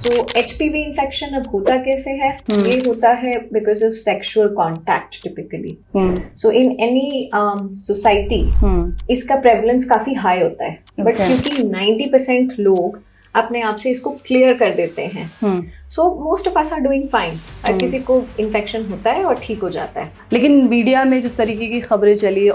सो HPV infection अब होता कैसे है? ये होता है because of sexual contact typically. So in any society इसका प्रेवलेंस काफी हाई होता है, बट क्योंकि 90% लोग अपने आप से इसको क्लियर कर देते हैं, so most of us are doing fine. हर किसी को इन्फेक्शन होता है और ठीक हो जाता है। लेकिन मीडिया में जिस तरीके की खबरें चली,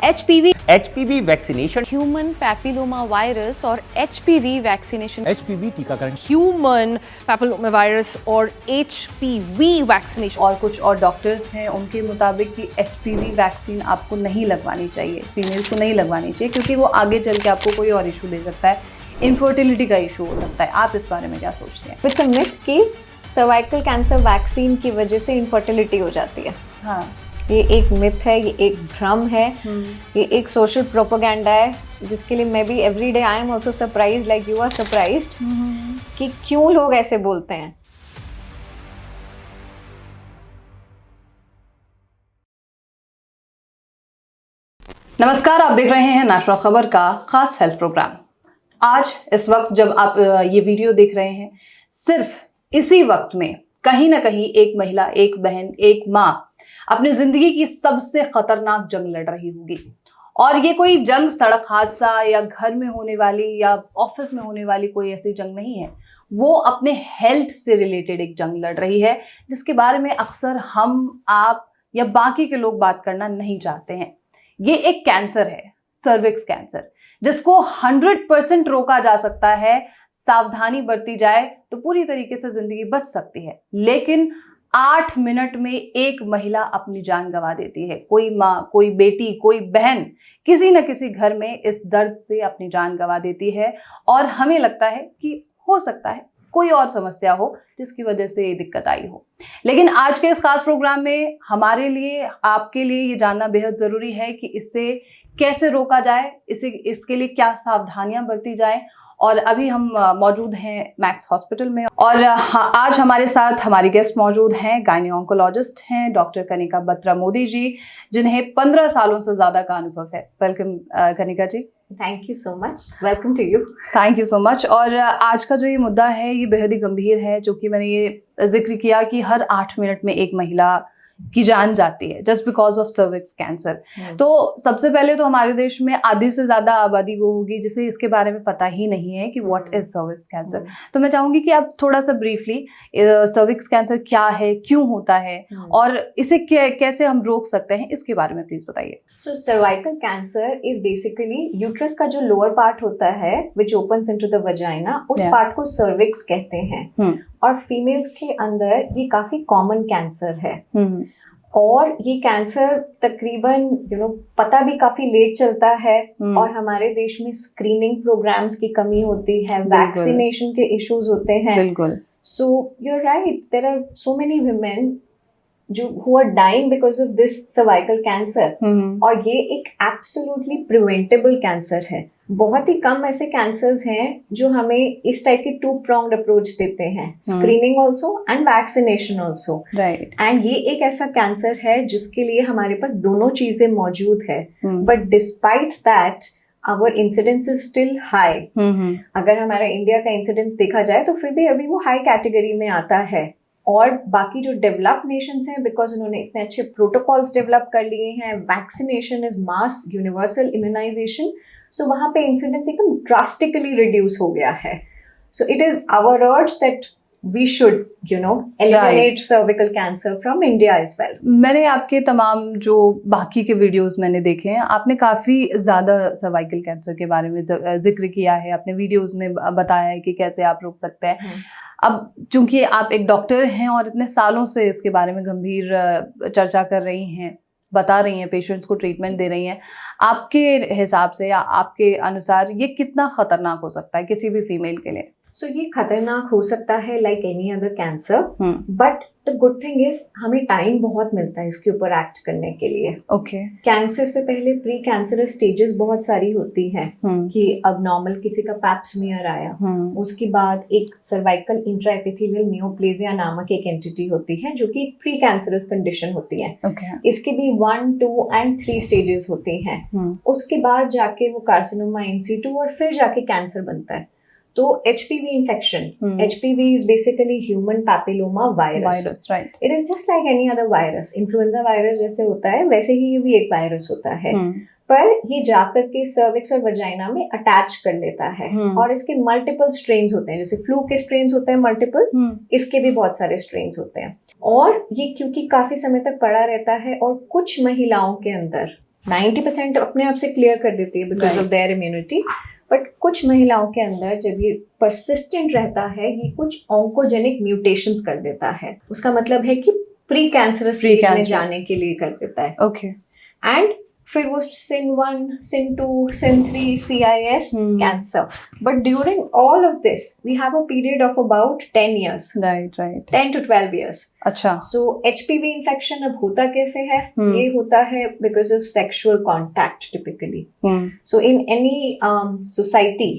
HPV vaccination, human papilloma virus और HPV वैक्सीनेशन, HPV टीकाकरण, ह्यूमन पैपिलोमा वायरस और HPV वैक्सीनेशन, और कुछ और डॉक्टर्स हैं उनके मुताबिक कि HPV वैक्सीन आपको नहीं लगवानी चाहिए, फीमेल्स को नहीं लगवानी चाहिए, क्योंकि वो आगे चल के आपको कोई और इशू दे सकता है, इनफर्टिलिटी का इशू हो सकता है। आप इस बारे में क्या सोचते हैं? इट्स अ मिथ कि सर्वाइकल कैंसर वैक्सीन की वजह से इनफर्टिलिटी हो जाती है। हाँ, ये एक मिथ है, ये एक भ्रम है, ये एक सोशल प्रोपेगेंडा है, जिसके लिए मैं भी every day I am also surprise like you are surprised कि क्यों लोग ऐसे बोलते हैं। नमस्कार, आप देख रहे हैं नेशनल खबर का खास हेल्थ प्रोग्राम। आज इस वक्त जब आप ये वीडियो देख रहे हैं, सिर्फ इसी वक्त में कहीं ना कहीं एक महिला, एक बहन, एक माँ अपनी जिंदगी की सबसे खतरनाक जंग लड़ रही होगी। और ये कोई जंग सड़क हादसा या घर में होने वाली या ऑफिस में होने वाली कोई ऐसी जंग नहीं है, वो अपने हेल्थ से रिलेटेड एक जंग लड़ रही है, जिसके बारे में अक्सर हम, आप या बाकी के लोग बात करना नहीं चाहते हैं। ये एक कैंसर है, सर्विक्स कैंसर, जिसको 100% रोका जा सकता है। सावधानी बरती जाए तो पूरी तरीके से जिंदगी बच सकती है, लेकिन 8 मिनट में एक महिला अपनी जान गंवा देती है। कोई माँ, कोई बेटी, कोई बहन किसी न किसी घर में इस दर्द से अपनी जान गंवा देती है, और हमें लगता है कि हो सकता है कोई और समस्या हो जिसकी वजह से ये दिक्कत आई हो। लेकिन आज के इस खास प्रोग्राम में हमारे लिए, आपके लिए ये जानना बेहद जरूरी है कि इससे कैसे रोका जाए, इसके लिए क्या सावधानियां बरती जाए। और अभी हम मौजूद हैं मैक्स हॉस्पिटल में, और आज हमारे साथ हमारी गेस्ट मौजूद हैं, गायनी ऑन्कोलॉजिस्ट हैं डॉक्टर कनिका बत्रा मोदी जी, जिन्हें 15 सालों से ज्यादा का अनुभव है। Welcome Kanika ji. Thank you so much, welcome to you. Thank you so much. और आज का जो ये मुद्दा है ये बेहद ही गंभीर है, जो कि मैंने ये जिक्र किया कि हर 8 मिनट में एक महिला की जान जाती है just because of cervix cancer. तो सबसे पहले तो हमारे देश में आधी से ज्यादा आबादी वो होगी जिसे इसके बारे में पता ही नहीं है कि व्हाट इज सर्विक्स कैंसर। तो मैं चाहूंगी कि आप थोड़ा सा ब्रीफली सर्विक्स कैंसर क्या है, क्यों होता है, और इसे कैसे हम रोक सकते हैं, इसके बारे में प्लीज बताइए। So cervical cancer is basically uterus का जो लोअर पार्ट होता है which opens into the vagina, उस पार्ट को सर्विक्स कहते हैं। और फीमेल्स के अंदर ये काफी कॉमन कैंसर है, और ये कैंसर तकरीबन पता भी काफी लेट चलता है। और हमारे देश में स्क्रीनिंग प्रोग्राम्स की कमी होती है, वैक्सीनेशन के इश्यूज होते हैं। बिल्कुल। So you are right, there are so many women who are dying because of this cervical cancer, और ये एक एब्सोल्युटली प्रिवेंटेबल कैंसर है। बहुत ही कम ऐसे कैंसर्स हैं जो हमें इस टाइप की 2-pronged अप्रोच देते हैं, screening also and vaccination also. Right. And ये एक ऐसा कैंसर है जिसके लिए हमारे पास दोनों चीजें मौजूद है, but despite that our incidence is still high. अगर हमारा इंडिया का इंसिडेंस देखा जाए तो फिर भी अभी वो हाई कैटेगरी में आता है। और बाकी जो डेवलप नेशंस हैं, बिकॉज उन्होंने इतने अच्छे प्रोटोकॉल्स डेवलप कर लिए हैं, vaccination is mass universal immunisation, so वहाँ पे इंसिडेंस एकदम ड्रास्टिकली रिड्यूस हो गया है। So it is our urge that we should eliminate cervical cancer from India as well. मैंने आपके तमाम जो बाकी के वीडियोस मैंने देखे हैं, आपने काफ़ी ज़्यादा सर्वाइकल कैंसर के बारे में जिक्र किया है, अपने वीडियोस में बताया है कि कैसे आप रोक सकते हैं। अब चूंकि आप एक डॉक्टर हैं और इतने सालों से इसके बारे में गंभीर चर्चा कर रही हैं, बता रही हैं, पेशेंट्स को ट्रीटमेंट दे रही हैं, आपके हिसाब से या आपके अनुसार ये कितना खतरनाक हो सकता है किसी भी फीमेल के लिए? सो ये खतरनाक हो सकता है like any other cancer, but the good thing is हमें टाइम बहुत मिलता है इसके ऊपर एक्ट करने के लिए। ओके। कैंसर से पहले प्री कैंसरस स्टेजेस बहुत सारी होती हैं, कि अब नॉर्मल किसी का पैप्समियर आया, उसके बाद एक सर्वाइकल इंट्राएपिथेलियल नियोप्लेजिया नामक एक एंटिटी होती है जो कि एक प्री कैंसरस कंडीशन होती है। इसके भी 1, 2 and 3 स्टेजेस होती हैं। उसके बाद जाके वो कार्सिनोमा इन सिटू और फिर जाके कैंसर बनता है। तो HPV infection, HPV is basically human papilloma virus. Right. It is just like any other virus. Influenजा वायरस जैसे होता है वैसे ही ये भी एक वायरस होता है, पर ये जाकर के सर्विक्स और वजाइना में अटैच कर लेता है और इसके मल्टीपल स्ट्रेन्स होते हैं, जैसे फ्लू के स्ट्रेन्स होते हैं मल्टीपल, इसके भी बहुत सारे स्ट्रेन्स होते हैं। और ये क्योंकि काफी समय तक पड़ा रहता है और कुछ महिलाओं के अंदर 90% अपने आप से क्लियर कर देती है because of their immunity, but कुछ महिलाओं के अंदर जब ये परसिस्टेंट रहता है ये कुछ ऑन्कोजेनिक म्यूटेशंस कर देता है। उसका मतलब है कि प्री कैंसरस स्टेज में जाने के लिए कर देता है। ओके। एंड फिर वो sin 1, sin 2, sin 3, CIS, cancer. But during all of this, we have a period of about 10 years. Right. 10 to 12 years. अच्छा। So HPV infection अब होता कैसे है? ये होता है because of sexual contact typically. So in any society,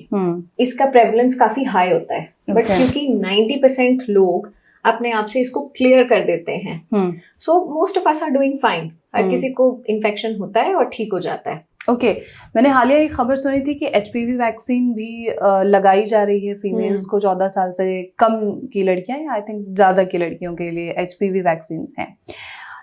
इसका prevalence काफी high होता है. But क्योंकि 90% लोग अपने आप से इसको क्लियर कर देते हैं, so most of us are doing fine. हर किसी को इन्फेक्शन होता है और ठीक हो जाता है। ओके। मैंने हालिया एक खबर सुनी थी कि HPV वैक्सीन भी लगाई जा रही है फीमेल्स को, 14 साल से कम की लड़कियां या आई थिंक ज्यादा की लड़कियों के लिए HPV वैक्सीन हैं।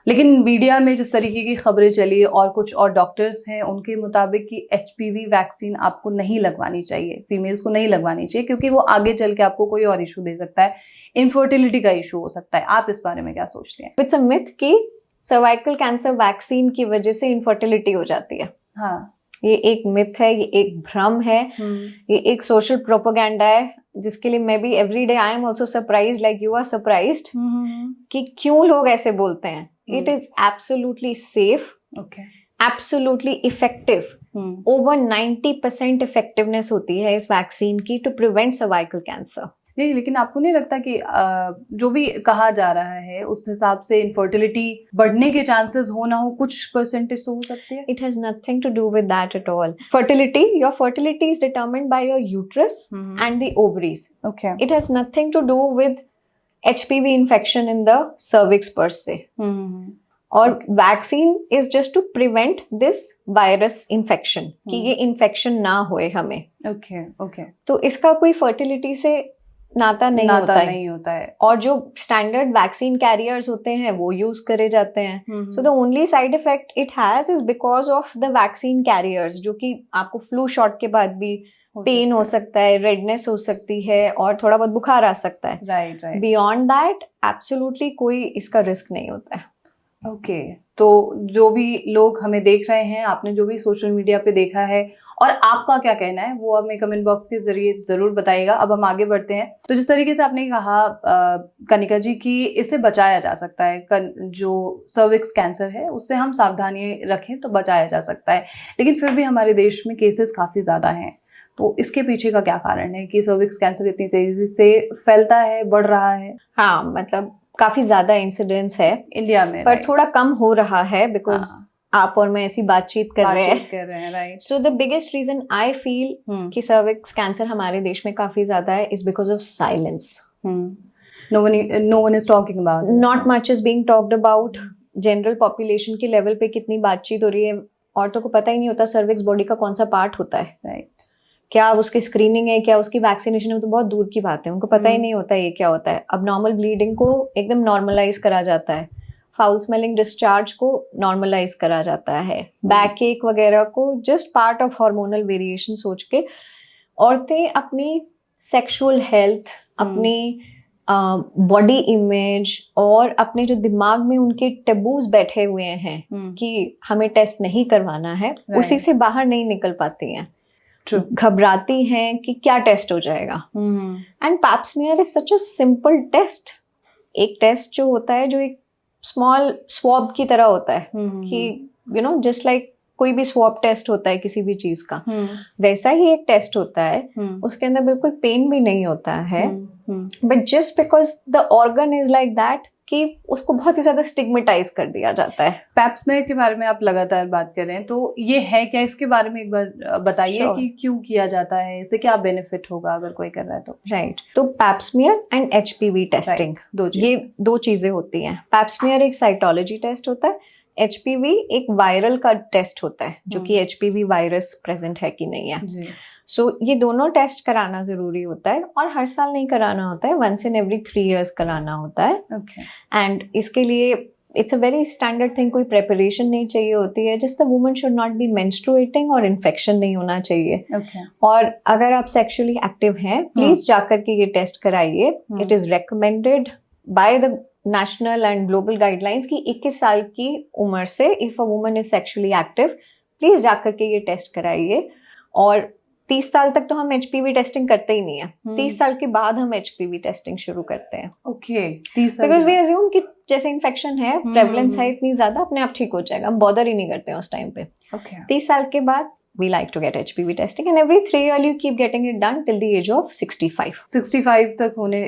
लेकिन मीडिया में जिस तरीके की खबरें चली और कुछ और डॉक्टर्स हैं उनके मुताबिक कि HPV वैक्सीन आपको नहीं लगवानी चाहिए, फीमेल्स को नहीं लगवानी चाहिए क्योंकि वो आगे चल के आपको कोई और इशू दे सकता है, इनफर्टिलिटी का इशू हो सकता है। आप इस बारे में क्या सोचते हैं? इट्स अ मिथ कि सर्वाइकल कैंसर वैक्सीन की वजह से इनफर्टिलिटी हो जाती है। हाँ, ये एक मिथ है, ये एक भ्रम है, ये एक सोशल प्रोपेगेंडा है जिसके लिए मैं भी every day I am also surprised like you are surprised कि क्यों लोग ऐसे बोलते हैं। It is absolutely safe, absolutely effective. Over 90% effectiveness होती है इस वैक्सीन की टू प्रिवेंट सर्वाइकल कैंसर। नहीं, लेकिन आपको नहीं लगता कि जो भी कहा जा रहा है उस हिसाब से इनफर्टिलिटी बढ़ने के चांसेस हो ना हो कुछ परसेंटेज हो सकते हैं? It has nothing to do with that at all. Your fertility is determined by your uterus and the ovaries. Okay. It has nothing to do with HPV infection in the cervix per se. और vaccine is just to prevent this virus infection, कि ये infection ना होए हमें। Okay. तो इसका कोई fertility से नाता नहीं होता है। और जो स्टैंडर्ड वैक्सीन कैरियर्स होते हैं वो यूज करे जाते हैं। So the only side effect it has is because of the vaccine carriers, जो कि आपको फ्लू शॉट के बाद भी पेन हो सकता है, रेडनेस हो सकती है और थोड़ा बहुत बुखार आ सकता है। राइट। बियॉन्ड दैट एब्सोल्युटली कोई इसका रिस्क नहीं होता है। ओके। तो जो भी लोग हमें देख रहे हैं, आपने जो भी सोशल मीडिया पे देखा है और आपका क्या कहना है वो हमें कमेंट बॉक्स के जरिए जरूर बताइएगा। अब हम आगे बढ़ते हैं। तो जिस तरीके से आपने कहा कनिका जी कि इसे बचाया जा सकता है, जो सर्विक्स कैंसर है उससे हम सावधानी रखें तो बचाया जा सकता है, लेकिन फिर भी हमारे देश में केसेस काफी ज्यादा हैं। तो इसके पीछे का क्या कारण है कि सर्विक्स कैंसर इतनी तेजी से फैलता है, बढ़ रहा है? हाँ, मतलब काफी ज्यादा इंसिडेंट्स है इंडिया में, पर थोड़ा कम हो रहा है बिकॉज आप और मैं ऐसी बातचीत कर रहे हैं। Right. So the biggest reason I feel कि सर्विक्स कैंसर हमारे देश में काफी ज्यादा है is because of silence. No one is talking about it. Not much is being talked about. General population के लेवल पे कितनी बातचीत हो रही है, औरतों को पता ही नहीं होता सर्विक्स बॉडी का कौन सा पार्ट होता है। राइट। क्या उसकी स्क्रीनिंग है, क्या उसकी वैक्सीनेशन है, तो बहुत दूर की बात है, उनको पता ही नहीं होता ये क्या होता है। अब नॉर्मल ब्लीडिंग को एकदम नॉर्मलाइज करा जाता है, फाउल स्मेलिंग डिस्चार्ज को नॉर्मलाइज करा जाता है, बैक एक वगैरह को just part of hormonal variation सोच के औरतें अपनी सेक्सुअल हेल्थ, अपनी बॉडी इमेज और अपने जो दिमाग में उनके टैबूज बैठे हुए हैं कि हमें टेस्ट नहीं करवाना है, उसी से बाहर नहीं निकल पाती हैं। घबराती हैं कि क्या टेस्ट हो जाएगा। And Pap smear is such a simple test. एक टेस्ट जो होता है जो एक स्मॉल स्वॉब की तरह होता है कि जस्ट लाइक कोई भी स्वॉब टेस्ट होता है किसी भी चीज का, वैसा ही एक टेस्ट होता है। उसके अंदर बिल्कुल पेन भी नहीं होता है, but just because the organ is like that कि उसको बहुत ही ज्यादा स्टिग्मेटाइज कर दिया जाता है। पैप स्मीयर के बारे में आप लगातार बात कर रहे हैं, तो ये है क्या, इसके बारे में एक बार बताइए कि क्यों किया जाता है, इससे क्या बेनिफिट होगा अगर कोई कर रहा है तो? राइट। तो Pap smear and HPV testing, ये दो चीजें होती हैं। पैप स्मीयर एक साइटोलॉजी टेस्ट होता है, HPV एक वायरल का टेस्ट होता है जो कि HPV वायरस प्रेजेंट है कि नहीं है। सो ये दोनों टेस्ट कराना ज़रूरी होता है और हर साल नहीं कराना होता है, वंस इन एवरी 3 years कराना होता है। ओके एंड इसके लिए it's a very standard thing, कोई प्रेपरेशन नहीं चाहिए होती है, just the woman should not be menstruating और इन्फेक्शन नहीं होना चाहिए। ओके और अगर आप सेक्सुअली एक्टिव हैं प्लीज जाकर के ये टेस्ट कराइए। It is recommended by the national and global guidelines कि 21 साल की उम्र से if a woman is sexually active please जाकर के ये टेस्ट कराइए। और 30 साल तक तो हम HPV टेस्टिंग करते ही नहीं है, 30 साल के बाद हम HPV टेस्टिंग शुरू करते हैं। ओके 30 बिकॉज वी अज्यूम कि जैसे इन्फेक्शन है, प्रेवलेंस है इतनी ज्यादा, अपने आप ठीक हो जाएगा, हम बॉदर ही नहीं करते हैं उस टाइम पे। ओके 30 साल के बाद we like to get HPV testing and every 3 years you keep getting it done till the age of 65. 65 तक होने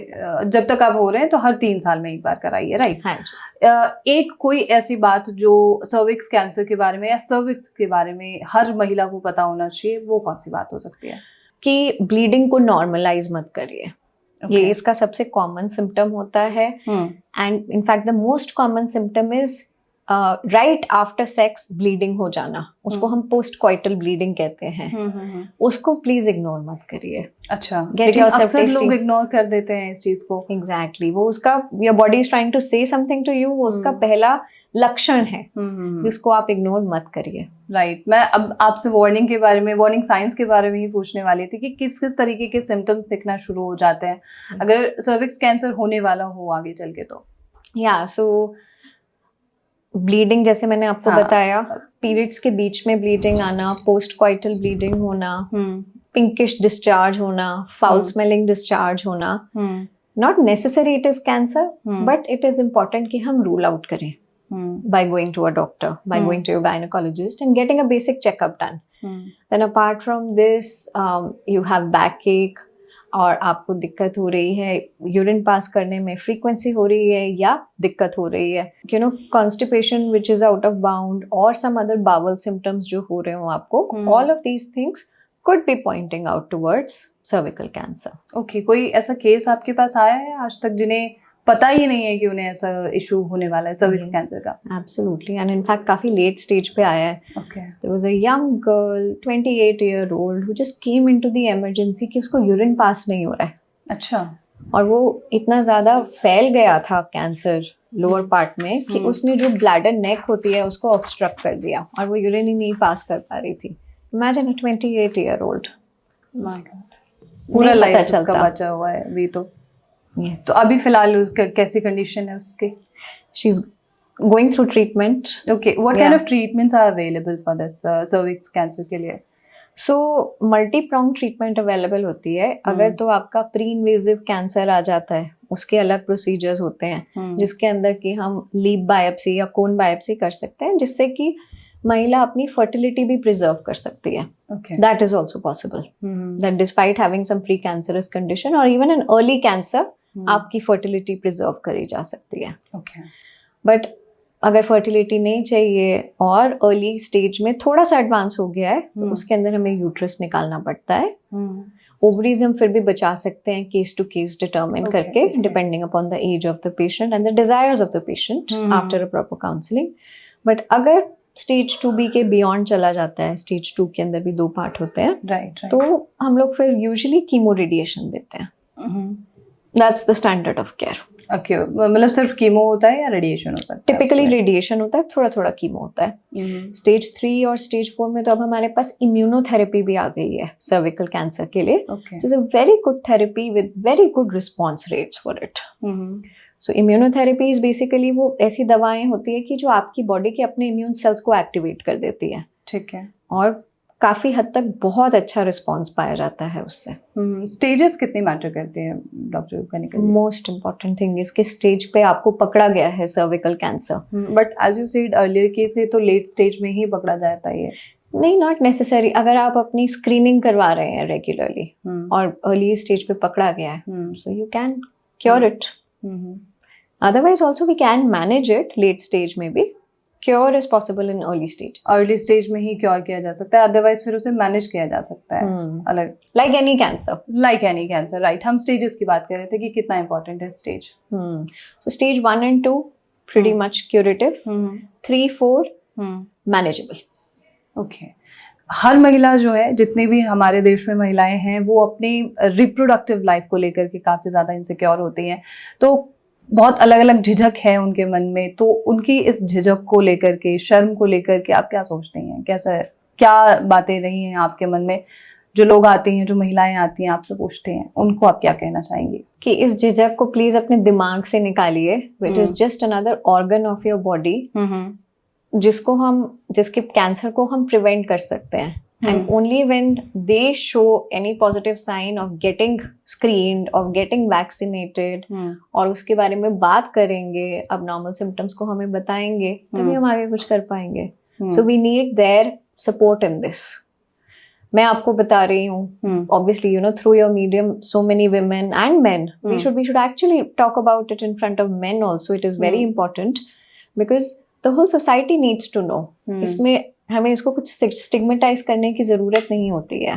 जब तक आप हो रहे हैं तो हर 3 साल में एक बार कराइए, राइट? हाँ जी। एक कोई ऐसी बात जो सर्विक्स कैंसर के बारे में या सर्विक्स के बारे में हर महिला को पता होना चाहिए, वो कौन सी बात हो सकती है? कि ब्लीडिंग को नॉर्मलाइज मत करिए। ये इसका सबसे कॉमन सिम्टम होता है and in fact the most common symptom is right after sex bleeding हो जाना, उसको हम पोस्ट कॉइटल ब्लीडिंग कहते हैं। उसको प्लीज इग्नोर मत करिए। अच्छा, Get लेकिन yourself अक्सर tasty. लोग इग्नोर कर देते हैं इस चीज को। एग्जैक्टली वो उसका your body is trying to say something to you, वो उसका पहला लक्षण है जिसको आप इग्नोर मत करिए। राइट मैं अब आपसे वार्निंग के बारे में, वार्निंग साइंस के बारे में ही पूछने वाली थी कि किस किस तरीके के सिम्टम्स दिखना शुरू हो जाते हैं अगर सर्विक्स कैंसर होने वाला हो आगे चल के। तो या सो ब्लीडिंग जैसे मैंने आपको बताया, पीरियड्स के बीच में ब्लीडिंग आना, पोस्ट कॉइटल ब्लीडिंग होना, पिंकिश डिस्चार्ज होना, फाउल स्मेलिंग डिस्चार्ज होना, not necessary it is cancer but it is important कि हम रूल आउट करें by going to a doctor, by going to your gynecologist and getting a basic checkup done. Then apart from this, you have backache और आपको दिक्कत हो रही है urine pass करने में, फ्रीक्वेंसी हो रही है या दिक्कत हो रही है, you know constipation which is out of bound और सम अदर बावल सिम्टम्स जो हो रहे हो आपको, all of these things could be pointing out towards cervical cancer. Okay, कोई ऐसा केस आपके पास आया है आज तक जिन्हें पता ही नहीं है कि उन्हें ऐसा इशू होने वाला है सर्विक्स कैंसर का? Absolutely, and in fact काफी लेट स्टेज पे आया है। Okay. There was a young girl, 28-year-old, who just came into the emergency कि उसको यूरिन पास नहीं हो रहा है। अच्छा। और वो इतना ज्यादा फैल गया था कैंसर लोअर पार्ट में कि उसने जो ब्लैडर नेक होती है उसको ऑब्स्ट्रक्ट कर दिया और वो यूरिन ही नहीं पास कर पा रही थी। Imagine a 28-year-old. My God. पूरा लाइफ उसका बचा हुआ है अभी तो। Yes. तो अभी फिलहाल कैसी कंडीशन है उसकी? She's going through treatment. Okay, what kind of treatments are available for this cervix cancer के लिए? So multi-pronged treatment available होती है। अगर तो आपका प्री इन्वेजिव कैंसर आ जाता है उसके अलग प्रोसीजर्स होते हैं जिसके अंदर कि हम लीप बायोप्सी या कोन बायोप्सी कर सकते हैं जिससे कि महिला अपनी फर्टिलिटी भी प्रिजर्व कर सकती है। That is also possible that despite having some precancerous condition और इवन एन अर्ली कैंसर आपकी फर्टिलिटी प्रिजर्व करी जा सकती है। बट अगर फर्टिलिटी नहीं चाहिए और अर्ली स्टेज में थोड़ा सा एडवांस हो गया है तो उसके अंदर हमें यूट्रस निकालना पड़ता है। ओवरीज हम फिर भी बचा सकते हैं केस टू केस डिटर्मिन करके depending upon the age of the patient and the desires of the patient after a proper counselling. But अगर स्टेज 2B के बियॉन्ड चला जाता है, स्टेज 2 के अंदर भी 2 पार्ट होते हैं, राइट तो हम लोग फिर यूजुअली कीमो रेडिएशन देते हैं। That's the standard of care. Okay, मतलब सिर्फ कीमो होता है या रेडिएशन हो सकता है? टिपिकली रेडिएशन होता है, थोड़ा थोड़ा कीमो होता है। स्टेज 3 और स्टेज 4 में तो अब हमारे पास इम्यूनोथेरेपी भी आ गई है सर्विकल कैंसर के लिए, it is a very good therapy with very good response rates for it. So immunotherapy is basically वो ऐसी दवाएं होती है कि जो आपकी बॉडी के अपने इम्यून सेल्स को एक्टिवेट कर देती है। ठीक है। और काफी हद तक बहुत अच्छा रिस्पॉन्स पाया जाता है उससे। स्टेजेस कितनी मैटर करते हैं doctor Kanika? Most important thing is कि स्टेज पे आपको पकड़ा गया है cervical cancer, but as you said earlier case से तो लेट स्टेज में ही पकड़ा जाता है। नहीं, नॉट नेसेसरी। अगर आप अपनी स्क्रीनिंग करवा रहे हैं रेगुलरली और अर्ली स्टेज पे पकड़ा गया है so you can cure it. Otherwise also we can manage it late stage में भी। Cure is possible in early stages. Early stage में ही क्योर किया जा सकता है, अदरवाइज फिर उसे मैनेज किया जा सकता है अलग। Like any cancer. Like any cancer, right? हम स्टेजेस की बात कर रहे थे कि कितना इंपॉर्टेंट है stage. So stage 1 and 2 pretty much curative. 3, 4 manageable. Okay. हर महिला जो है, जितने भी हमारे देश में महिलाएं हैं, वो अपनी रिप्रोडक्टिव लाइफ को लेकर के काफी ज्यादा इनसिक्योर होती हैं। तो बहुत अलग अलग झिझक है उनके मन में। तो उनकी इस झिझक को लेकर के, शर्म को लेकर के आप क्या सोचते हैं? कैसा, क्या बातें रही हैं आपके मन में? जो लोग आते हैं, जो महिलाएं आती हैं, आपसे पूछते हैं, उनको आप क्या कहना चाहेंगे? कि इस झिझक को प्लीज अपने दिमाग से निकालिए। It is just another organ of your body, जिसके कैंसर को हम प्रिवेंट कर सकते हैं। And only when they show any positive sign of getting screened, of getting vaccinated, और उसके बारे में बात करेंगे, abnormal symptoms को हमें बताएंगे, तभी हम आगे कुछ कर पाएंगे। So we need their support in this. मैं आपको बता रही हूँ, obviously through your medium, so many women and men, we should actually talk about it in front of men also. It is very important because the whole society needs to know. इसमें हमें इसको कुछ stigmatise करने की जरूरत नहीं होती है।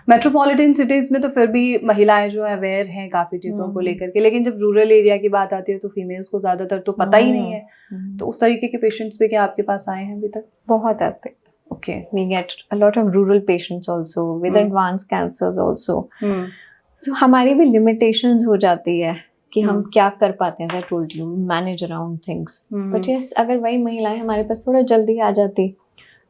मेट्रोपॉलिटन सिटीज में तो फिर भी महिलाएं जो है अवेयर हैं काफी चीजों को लेकर के, लेकिन जब रूरल एरिया की बात आती है तो फीमेल्स को ज्यादातर तो पता ही नहीं है। तो उस तरीके के पेशेंट्स भी क्या आपके पास आए हैं अभी तक? बहुत आते हैं। Okay, we get a lot of rural patients also with advance cancers also. So हमारी भी लिमिटेशंस हो जाती है कि हम क्या कर पाते हैं। as I told you, manage around things. But yes, अगर वही महिलाएं हमारे पास थोड़ा जल्दी आ जाती,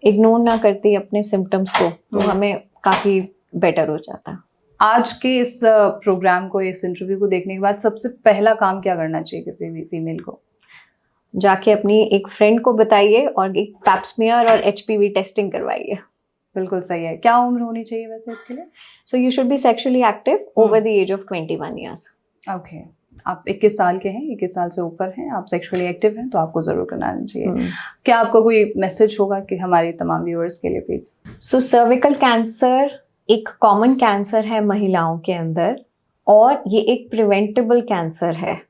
इग्नोर ना करती अपने सिम्टम्स को, तो हमें काफी बेटर हो जाता। आज के इस प्रोग्राम को, इस इंटरव्यू को देखने के बाद सबसे पहला काम क्या करना चाहिए किसी भी फीमेल को? जाके अपनी एक फ्रेंड को बताइए और एक पैप स्मीयर और HPV टेस्टिंग करवाइए। बिल्कुल सही है। क्या उम्र होनी चाहिए वैसे इसके लिए? So you should be sexually active over the age of 21 years. Okay, आप 21 साल के हैं, 21 साल से ऊपर हैं, आप सेक्सुअली एक्टिव हैं, तो आपको जरूर करना चाहिए। क्या आपका कोई मैसेज होगा कि हमारे तमाम व्यूअर्स के लिए प्लीज? सो सर्विकल कैंसर एक कॉमन कैंसर है महिलाओं के अंदर, और ये एक प्रिवेंटेबल कैंसर है।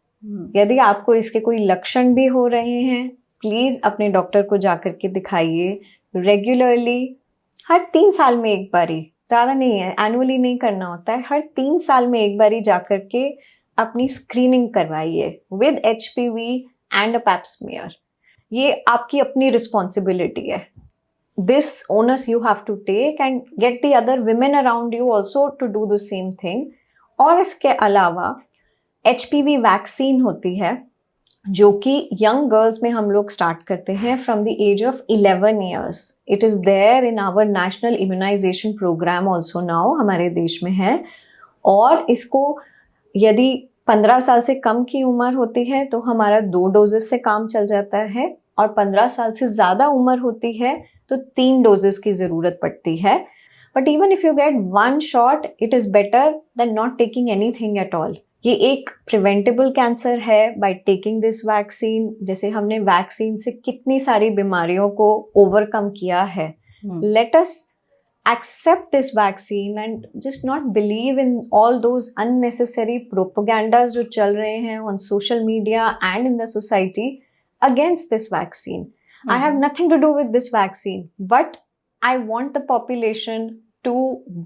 यदि आपको इसके कोई लक्षण भी हो रहे हैं, प्लीज अपने डॉक्टर को जाकर के दिखाइए रेगुलरली। हर 3 साल में एक बारी, ज्यादा नहीं है, एनुअली नहीं करना होता है, हर 3 साल में एक बारी जाकर के अपनी स्क्रीनिंग करवाइए with HPV and a Pap smear. ये आपकी अपनी रिस्पॉन्सिबिलिटी है। This onus you have to take and get the other women around you also to do the same thing. और इसके अलावा HPV वैक्सीन होती है, जो कि यंग गर्ल्स में हम लोग स्टार्ट करते हैं from the age of 11 years. It is there in our national immunisation programme also now, हमारे देश में है। और इसको यदि 15 साल से कम की उम्र होती है तो हमारा 2 डोजेस से काम चल जाता है, और 15 साल से ज़्यादा उम्र होती है तो 3 डोजेस की ज़रूरत पड़ती है। But even if you get 1 shot, it is better than not taking anything at all. ये एक प्रिवेंटेबल कैंसर है बाय टेकिंग दिस वैक्सीन। जैसे हमने वैक्सीन से कितनी सारी बीमारियों को ओवरकम किया है, let us accept this vaccine and just not believe in all those unnecessary propagandas जो चल रहे हैं on social media and in the society against this vaccine. I have nothing to do with this vaccine, but I want the population to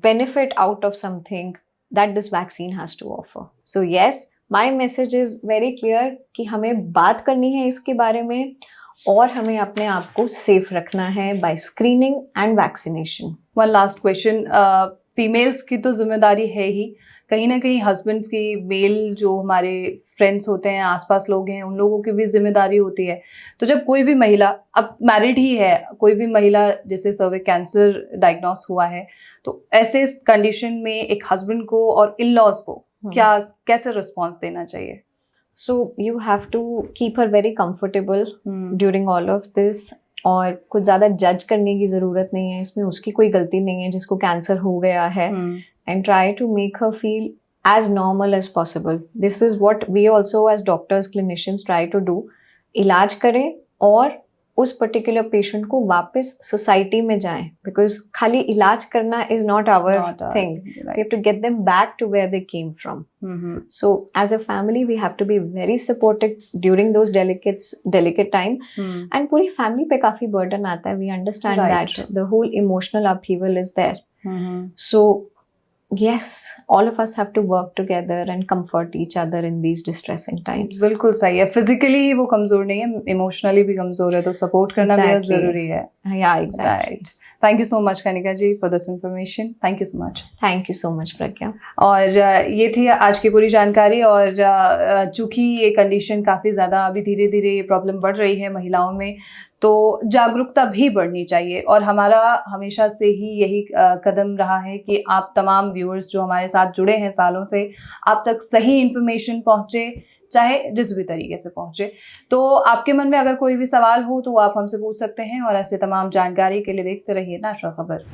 benefit out of something that this vaccine has to offer. So yes, my message is very clear कि हमें बात करनी है इसके बारे में, और हमें अपने आप को सेफ रखना है by screening and vaccination. One last question, females की तो जिम्मेदारी है ही, कहीं ना कहीं हस्बैंड्स की, मेल जो हमारे फ्रेंड्स होते हैं, आसपास लोग हैं, उन लोगों की भी जिम्मेदारी होती है। तो जब कोई भी महिला, अब मैरिड ही है, कोई भी महिला जैसे सर्विक कैंसर डायग्नोस हुआ है, तो ऐसे कंडीशन में एक हस्बैंड को और इन लॉज को क्या, कैसे रिस्पॉन्स देना चाहिए? So you have to keep her very comfortable during all of this, और कुछ ज़्यादा जज करने की ज़रूरत नहीं है, इसमें उसकी कोई गलती नहीं है जिसको कैंसर हो गया है। And try to make her feel as normal as possible. This is what we also as doctors, clinicians try to do. इलाज करें और उस पर्टिकुलर पेशेंट को वापस सोसाइटी में जाएं, बिकॉज खाली इलाज करना is not our thing. We have to get them back to where they came from. So as a family we have to be very supportive during those delicate time, and पूरी family पे काफी burden आता है। We understand that the whole emotional upheaval is there. So yes, all of us have to work together and comfort each other in these distressing times. बिल्कुल सही है। Physically वो कमजोर नहीं है, इमोशनली भी कमजोर है, तो सपोर्ट करना भी जरूरी है। Yeah, exactly. Right. Thank you so much Kanika ji for this information, thank you so much. Thank you so much Pragya. और ये थी आज की पूरी जानकारी। और चूंकि ये कंडीशन काफ़ी ज़्यादा अभी धीरे धीरे ये प्रॉब्लम बढ़ रही है महिलाओं में, तो जागरूकता भी बढ़नी चाहिए। और हमारा हमेशा से ही यही कदम रहा है कि आप तमाम व्यूअर्स जो हमारे साथ जुड़े हैं सालों से, आप तक सही इन्फॉर्मेशन पहुँचे, चाहे जिस भी तरीके से पहुँचे। तो आपके मन में अगर कोई भी सवाल हो तो आप हमसे पूछ सकते हैं। और ऐसे तमाम जानकारी के लिए देखते रहिए नेशनल खबर।